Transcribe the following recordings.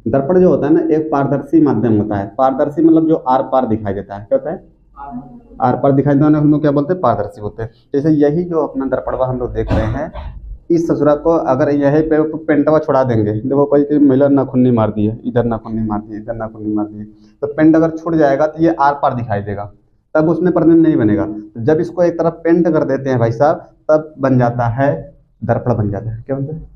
दर्पण जो होता है ना एक पारदर्शी माध्यम होता है। पारदर्शी मतलब जो आर पार दिखाई देता है, क्या होता है? आर पार दिखाई देता है, हम लोग क्या बोलते हैं? पारदर्शी बोलते हैं। जैसे यही जो अपना दर्पणवा हम लोग देख रहे हैं, इस ससुरा को अगर यहीं पे पेंटवा छुड़ा देंगे, देखो कोई कोई महिला नाखूनी मार दी है, इधर नाखूनी मार दी, इधर नाखूनी मार दी, तो पेंट अगर छूट जाएगा तो ये आर पार दिखाई देगा, तब उसमें प्रतिबिंब नहीं बनेगा। तो जब इसको एक तरफ पेंट कर देते हैं भाई साहब, तब बन जाता है दर्पण, बन जाता है। क्या बनता है?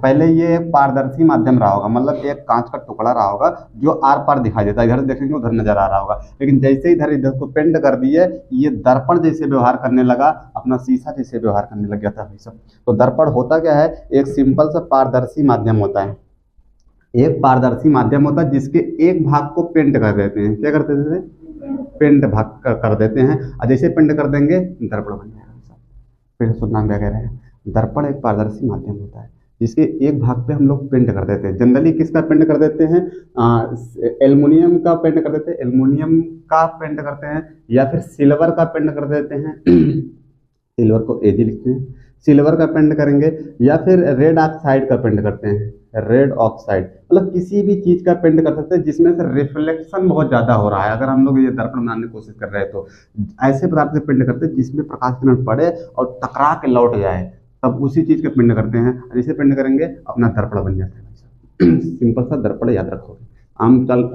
पहले ये एक पारदर्शी माध्यम रहा होगा, मतलब एक कांच का टुकड़ा रहा होगा जो आर पार दिखाई देता है, इधर देखेंगे उधर नजर आ रहा होगा। लेकिन जैसे ही इधर इधर को पेंट कर दिए, ये दर्पण जैसे व्यवहार करने लगा, अपना शीशा जैसे व्यवहार करने लग गया था भाई साहब। तो दर्पण होता क्या है? एक सिंपल सा पारदर्शी माध्यम होता है। एक पारदर्शी माध्यम होता है जिसके एक भाग को पेंट कर देते हैं। क्या करते थे? पेंट भाग कर देते हैं, और जैसे पेंट कर देंगे दर्पण बन जाएगा। फिर सुनना क्या कह रहे हैं? दर्पण एक पारदर्शी माध्यम होता है जिसके एक भाग पे हम लोग पेंट कर देते हैं। जनरली किसका पेंट कर देते हैं? एल्युमिनियम का पेंट कर देते हैं, एल्युमिनियम का पेंट करते हैं, या फिर सिल्वर का पेंट कर देते हैं। सिल्वर को एजी लिखते हैं, सिल्वर का पेंट करेंगे, या फिर रेड ऑक्साइड का पेंट करते हैं, रेड ऑक्साइड। मतलब किसी भी चीज का पेंट कर सकते हैं जिसमें से रिफ्लेक्शन बहुत ज्यादा हो रहा है। अगर हम लोग ये दर्पण बनाने की कोशिश कर रहे हैं तो ऐसे पदार्थ से पेंट करते हैं जिसमें प्रकाश किरण पड़े और टकरा के लौट जाए, तब उसी चीज के पेंट करते हैं। जैसे पेंट करेंगे अपना दर्पण बन जाता है। सिंपल सा दर्पण याद रखोगे।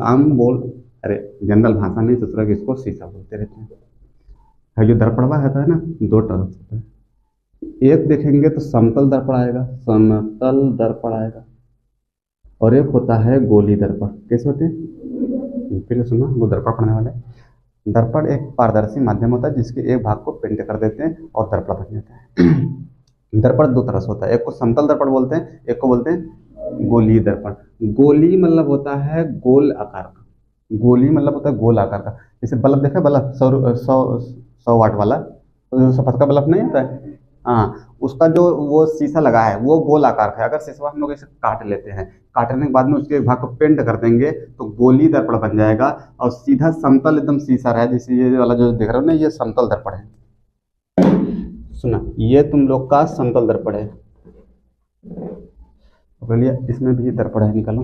आम बोल, अरे जनरल भाषा में दूसरा के इसको शीशा बोलते रहते हैं। जो दर्पणवा होता है ना, दो तरह होता है। एक देखेंगे तो समतल दर्पण आएगा, समतल दर्पण आएगा, और एक होता है गोली दर्पण। कैसे होते हैं? फिर सुना, वो दर्पण पढ़ने वाले। दर्पण एक पारदर्शी माध्यम होता है जिसके एक भाग को पेंट कर देते हैं और दर्पण बन जाता है। दर्पण दो तरह से होता है, एक को समतल दर्पण बोलते हैं, एक को बोलते हैं गोली दर्पण। गोली मतलब होता है गोल आकार का, गोली मतलब होता है गोल आकार का। जैसे बल्ब देखा, बल्ब 100 वाट वाला, तो सफेद का बल्ब नहीं होता है, हाँ, उसका जो वो शीशा लगा है वो गोल आकार का है। अगर शीशा हम लोग इसे काट लेते हैं, काटने के बाद में उसके एक भाग को पेंट कर देंगे तो गोली दर्पण बन जाएगा, और सीधा समतल एकदम शीशा रहा है। जैसे ये वाला जो देख रहे हो ना, ये समतल दर्पण है। सुना, ये तुम लोग का समतल दर्पण है। बोलिए इसमें भी दर्पण है, निकालो।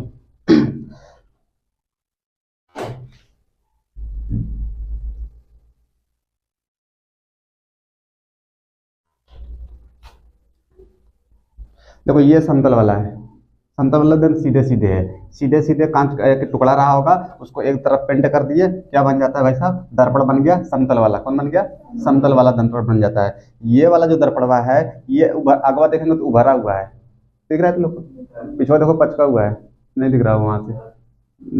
देखो ये समतल वाला है, समतल वाला एकदम सीधे सीधे है, सीधे सीधे कांच का एक टुकड़ा रहा होगा, उसको एक तरफ पेंट कर दिए, क्या बन जाता है भाई साहब? दर्पण बन गया समतल वाला। कौन बन गया? समतल वाला दर्पण बन जाता है। ये वाला जो दर्पणवा है, ये अगवा देखेंगे तो उभरा हुआ है, दिख रहा है तुम लोग को? पिछवा देखो पचका हुआ है, नहीं दिख रहा वहां से,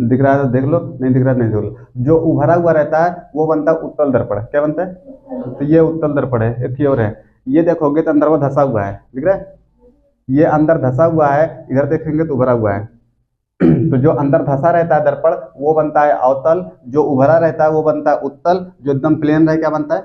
दिख रहा है तो देख लो, नहीं दिख रहा नहीं देख लो। जो उभरा हुआ रहता है वो बनता है उत्तल दर्पण। क्या बनता है? तो ये उत्तल दर्पण है। एक ही और है, ये देखोगे तो अंदर वो धसा हुआ है, दिख रहा है? ये अंदर धसा हुआ है, इधर देखेंगे तो उभरा हुआ है। तो जो अंदर धसा रहता है दर्पण वो बनता है अवतल, जो उभरा रहता है वो बनता है उत्तल, जो एकदम प्लेन रहे क्या बनता है?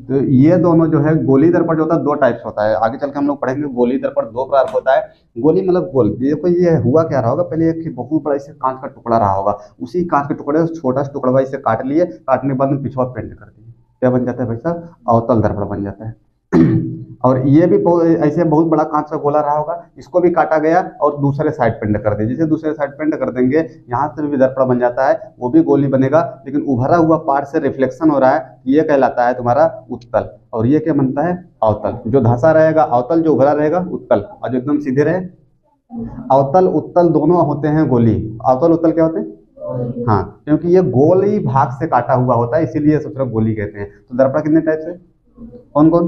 तो ये दोनों जो है, गोली दर्पण जो होता है दो टाइप्स होता है, आगे चल के हम लोग पढ़ेंगे। गोली दर्पण दो प्रकार का होता है। गोली मतलब गोल। देखो ये हुआ क्या रहा होगा, पहले एक बहुत बड़ा इसे कांच का टुकड़ा रहा होगा, उसी कांच के टुकड़े से छोटा सा टुकड़ा इसे काट लिए, काटने के बाद में पिछवा पेंट कर दिए, क्या बन जाता है भाई साहब? अवतल दर्पण बन जाता है। और ये भी ऐसे बहुत बड़ा कांच का गोला रहा होगा, इसको भी काटा गया और दूसरे साइड पेंट कर दिया। जैसे दूसरे साइड पेंट कर देंगे, यहाँ से भी दर्पण बन जाता है, वो भी गोली बनेगा, लेकिन उभरा हुआ पार्ट से रिफ्लेक्शन हो रहा है, ये कहलाता है तुम्हारा उत्तल। और ये क्या बनता है? अवतल। जो धंसा रहेगा अवतल, जो उभरा रहेगा उत्तल, और जो एकदम सीधे रहे अवतल। उत्तल दोनों होते हैं गोली। अवतल उत्तल क्या होते हैं? हाँ, क्योंकि ये गोल ही भाग से काटा हुआ होता है, इसीलिए सबसे गोली कहते हैं। तो दर्पण कितने टाइप से? कौन कौन?